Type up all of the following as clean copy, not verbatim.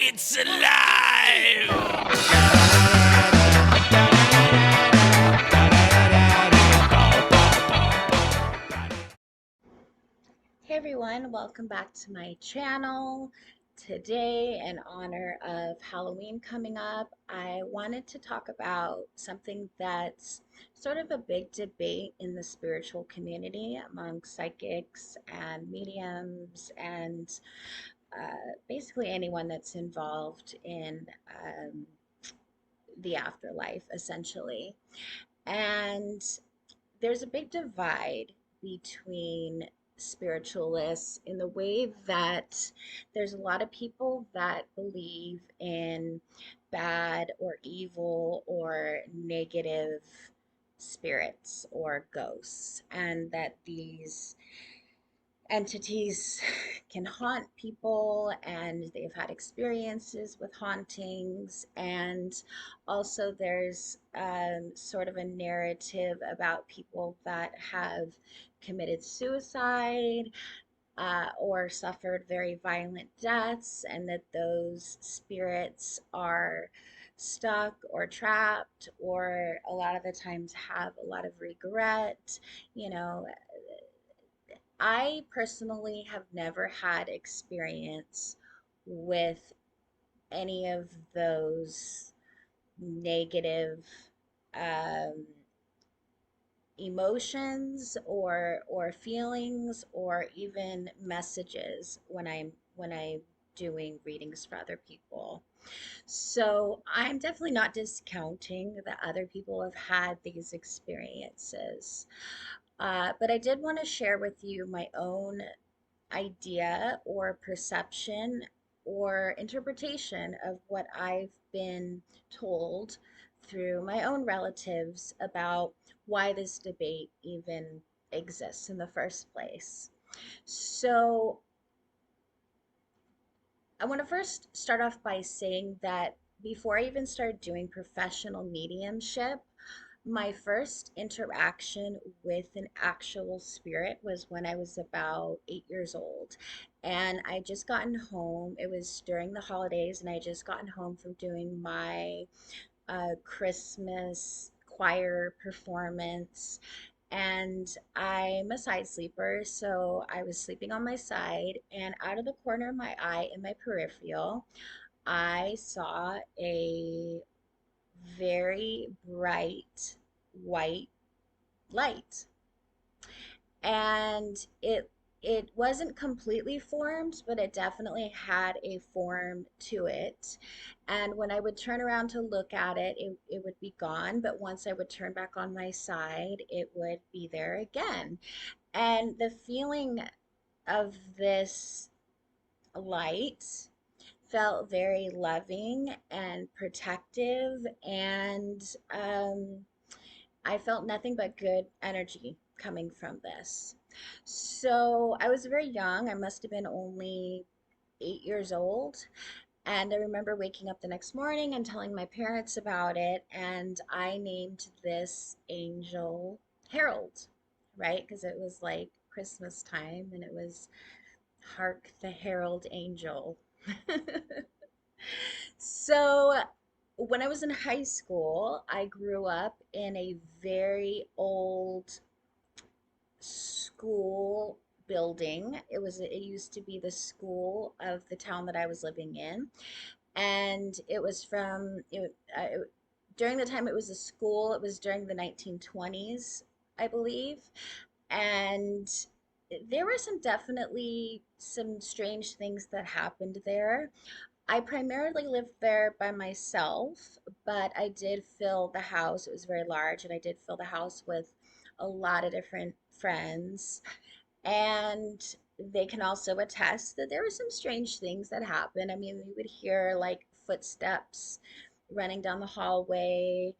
It's alive! Hey everyone, welcome back to my channel. Today, in honor of Halloween coming up, I wanted to talk about something that's sort of a big debate in the spiritual community among psychics and mediums and basically anyone that's involved in the afterlife, essentially. And there's a big divide between spiritualists in the way that there's a lot of people that believe in bad or evil or negative spirits or ghosts, and that these entities can haunt people and they've had experiences with hauntings. And also there's sort of a narrative about people that have committed suicide or suffered very violent deaths, and that those spirits are stuck or trapped, or a lot of the times have a lot of regret. You know, I personally have never had experience with any of those negative um, emotions or feelings or even messages when I'm doing readings for other people. So I'm definitely not discounting that other people have had these experiences. But I did want to share with you my own idea or perception or interpretation of what I've been told through my own relatives about why this debate even exists in the first place. So, I want to first start off by saying that before I even started doing professional mediumship, my first interaction with an actual spirit was when I was about 8 years old. And I just gotten home. It was during the holidays, and I just gotten home from doing my Christmas choir performance. And I'm a side sleeper, so I was sleeping on my side, and out of the corner of my eye in my peripheral, I saw a very bright white light. And it wasn't completely formed, but it definitely had a form to it. And when I would turn around to look at it, it would be gone. But once I would turn back on my side, it would be there again. And the feeling of this light felt very loving and protective, and I felt nothing but good energy coming from this. So I was very young. I must have been only 8 years old. And I remember waking up the next morning and telling my parents about it. And I named this angel Harold, right? Because it was like Christmas time and it was Hark the Herald Angel. So, when I was in high school, I grew up in a very old school building. It used to be the school of the town that I was living in, and it was during the time it was a school. It was during the 1920s, I believe, and there were definitely some strange things that happened there. I primarily lived there by myself, but I did fill the house. It was very large, and I did fill the house with a lot of different friends. And they can also attest that there were some strange things that happened. I mean, we would hear like footsteps running down the hallway,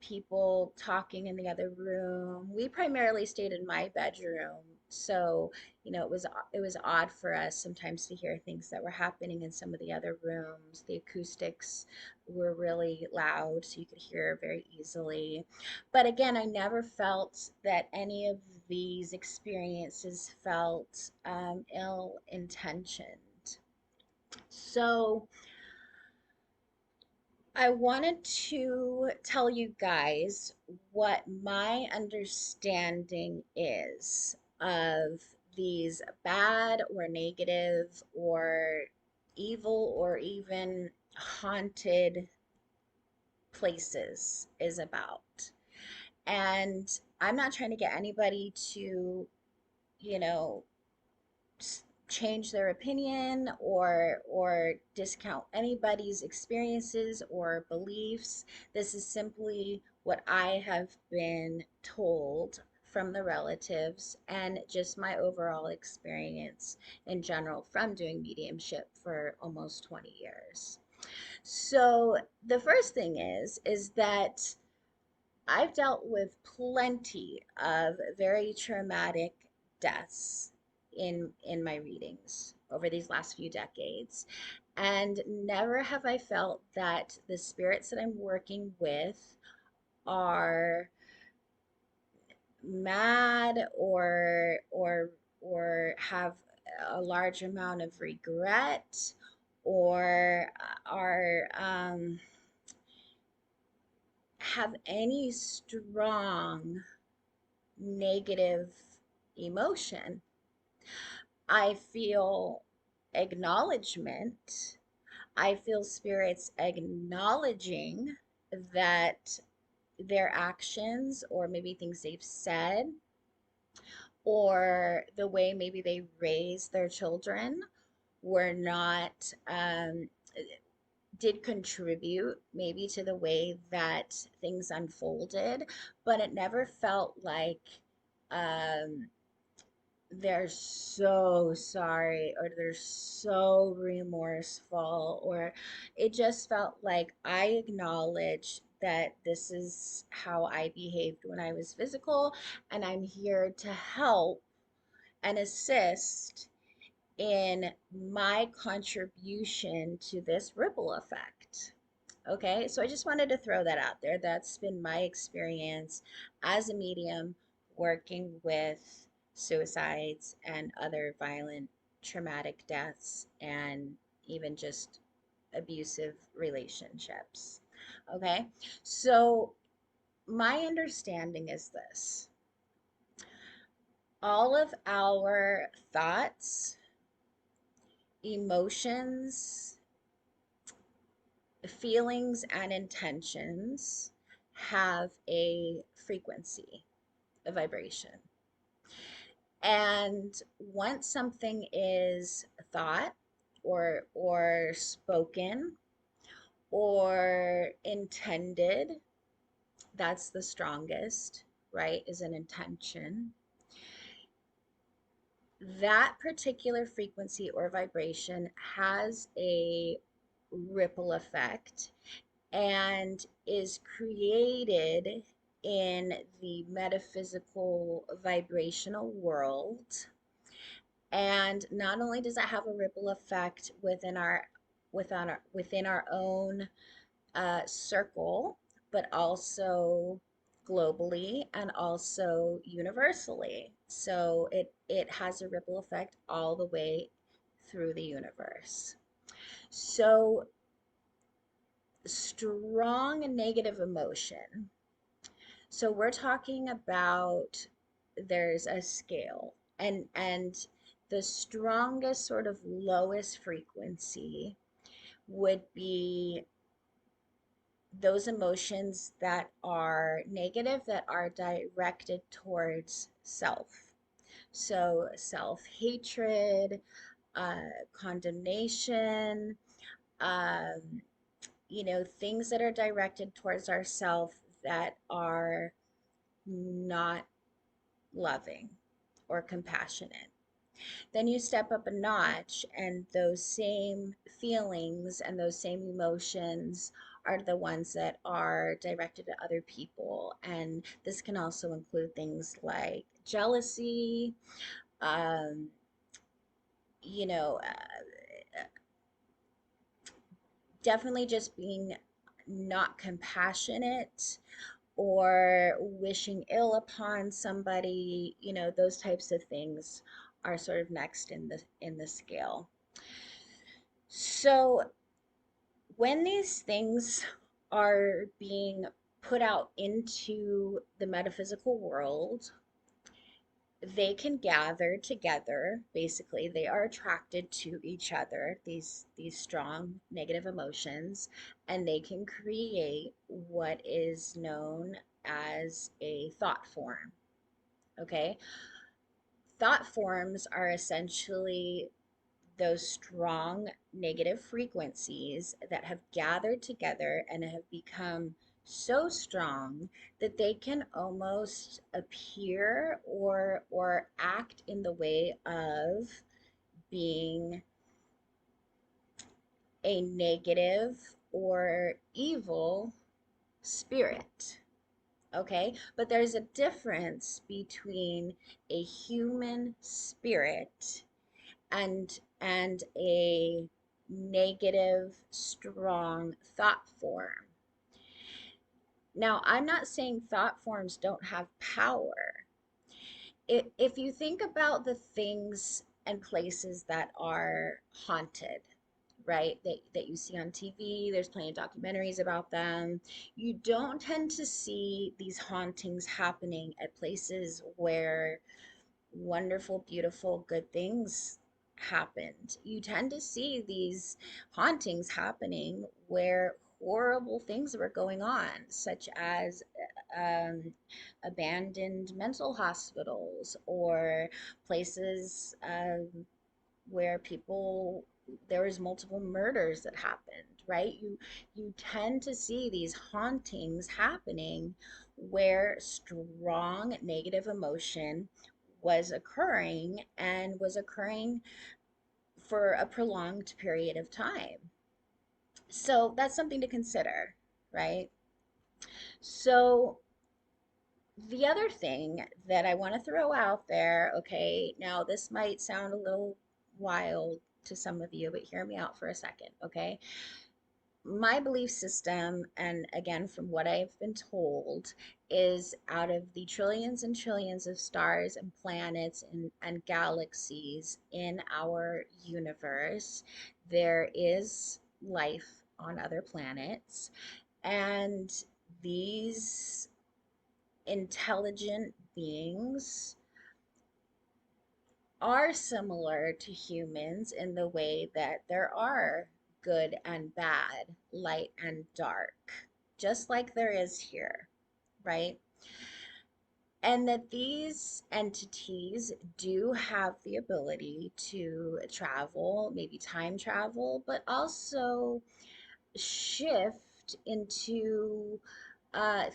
people talking in the other room. We primarily stayed in my bedroom, so it was odd for us sometimes to hear things that were happening in some of the other rooms. The acoustics were really loud, so you could hear very easily. But again, I never felt that any of these experiences felt ill intentioned. So I wanted to tell you guys what my understanding is of these bad or negative or evil or even haunted places is about. And I'm not trying to get anybody to, you know, change their opinion or discount anybody's experiences or beliefs. This is simply what I have been told from the relatives and just my overall experience in general from doing mediumship for almost 20 years. So the first thing is that I've dealt with plenty of very traumatic deaths in my readings over these last few decades. And never have I felt that the spirits that I'm working with are mad or have a large amount of regret or are have any strong negative emotion. I feel acknowledgement. I feel spirits acknowledging that their actions or maybe things they've said or the way maybe they raised their children were not did contribute maybe to the way that things unfolded, but it never felt like um, they're so sorry or they're so remorseful, or it just felt like I acknowledge that this is how I behaved when I was physical, and I'm here to help and assist in my contribution to this ripple effect. Okay, so I just wanted to throw that out there. That's been my experience as a medium working with suicides and other violent, traumatic deaths, and even just abusive relationships. Okay, so my understanding is this: all of our thoughts, emotions, feelings, and intentions have a frequency, a vibration. And once something is thought or spoken or intended, that's the strongest, right? Is an intention. That particular frequency or vibration has a ripple effect and is created in the metaphysical vibrational world. And not only does it have a ripple effect within our own circle, but also globally and also universally. So it has a ripple effect all the way through the universe. So strong negative emotion. So we're talking about, there's a scale, and the strongest sort of lowest frequency would be those emotions that are negative, that are directed towards self. So self-hatred, condemnation, um, things that are directed towards ourself that are not loving or compassionate. Then you step up a notch, and those same feelings and those same emotions are the ones that are directed at other people. And this can also include things like jealousy, um, you know, definitely just being not compassionate or wishing ill upon somebody. Those types of things are sort of next in the scale. So when these things are being put out into the metaphysical world, they can gather together. Basically, they are attracted to each other, these strong negative emotions, and they can create what is known as a thought form. Okay, thought forms are essentially those strong negative frequencies that have gathered together and have become so strong that they can almost appear or act in the way of being a negative or evil spirit. Okay, but there's a difference between a human spirit and a negative strong thought form. Now, I'm not saying thought forms don't have power. If you think about the things and places that are haunted, right, that you see on TV, there's plenty of documentaries about them. You don't tend to see these hauntings happening at places where wonderful, beautiful, good things happened. You tend to see these hauntings happening where horrible things were going on, such as um, abandoned mental hospitals or places where people there was multiple murders that happened, right? You tend to see these hauntings happening where strong negative emotion was occurring and was occurring for a prolonged period of time. So that's something to consider, right? So the other thing that I want to throw out there, okay, now this might sound a little wild to some of you, but hear me out for a second, okay? My belief system, and again, from what I've been told, is out of the trillions and trillions of stars and planets and galaxies in our universe, there is life on other planets. And these intelligent beings are similar to humans in the way that there are good and bad, light and dark, just like there is here, right? And that these entities do have the ability to travel, maybe time travel, but also shift into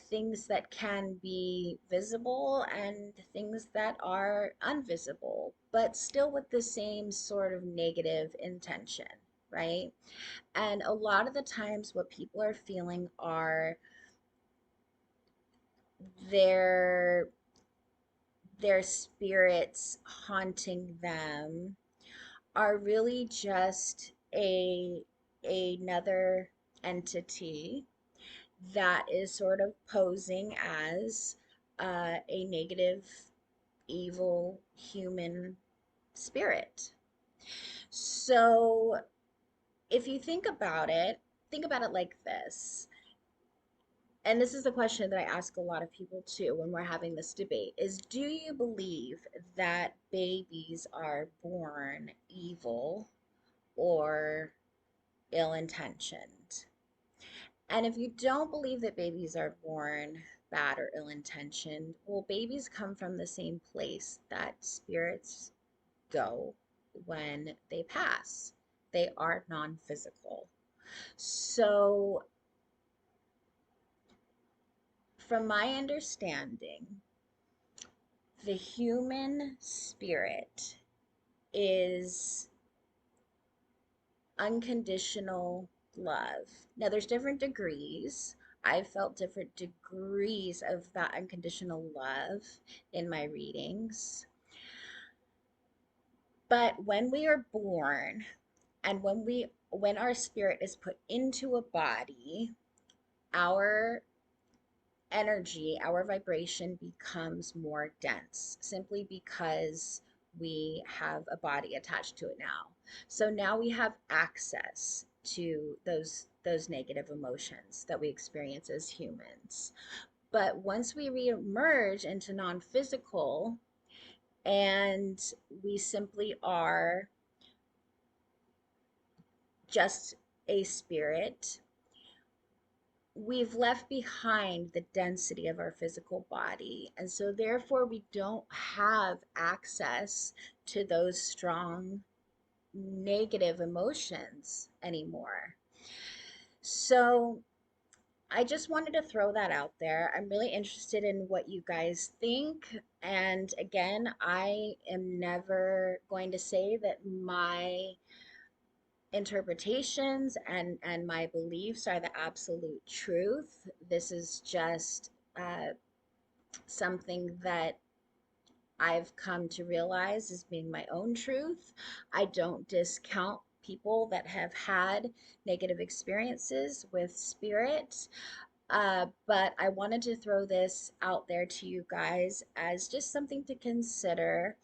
things that can be visible and things that are invisible, but still with the same sort of negative intention, right? And a lot of the times, what people are feeling are their their spirits haunting them are really just another entity that is sort of posing as a negative, evil human spirit. So if you think about it like this. And this is the question that I ask a lot of people too when we're having this debate is, do you believe that babies are born evil or ill-intentioned? And if you don't believe that babies are born bad or ill intentioned, well, babies come from the same place that spirits go when they pass. They are non physical. So, from my understanding, the human spirit is unconditional love. Now, there's different degrees. I've felt different degrees of that unconditional love in my readings. But when we are born and when our spirit is put into a body, our energy, our vibration becomes more dense simply because we have a body attached to it now. So now we have access to those negative emotions that we experience as humans. But once we reemerge into non-physical and we simply are just a spirit, we've left behind the density of our physical body. And so, therefore, we don't have access to those strong negative emotions anymore. So, I just wanted to throw that out there. I'm really interested in what you guys think. And again, I am never going to say that my interpretations and my beliefs are the absolute truth. This is just something that I've come to realize as being my own truth. I don't discount people that have had negative experiences with spirit, but I wanted to throw this out there to you guys as just something to consider,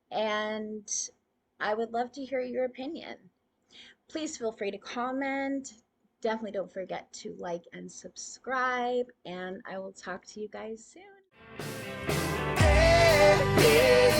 and I would love to hear your opinion. Please feel free to comment. Definitely don't forget to like and subscribe, and I will talk to you guys soon. Yeah, yeah.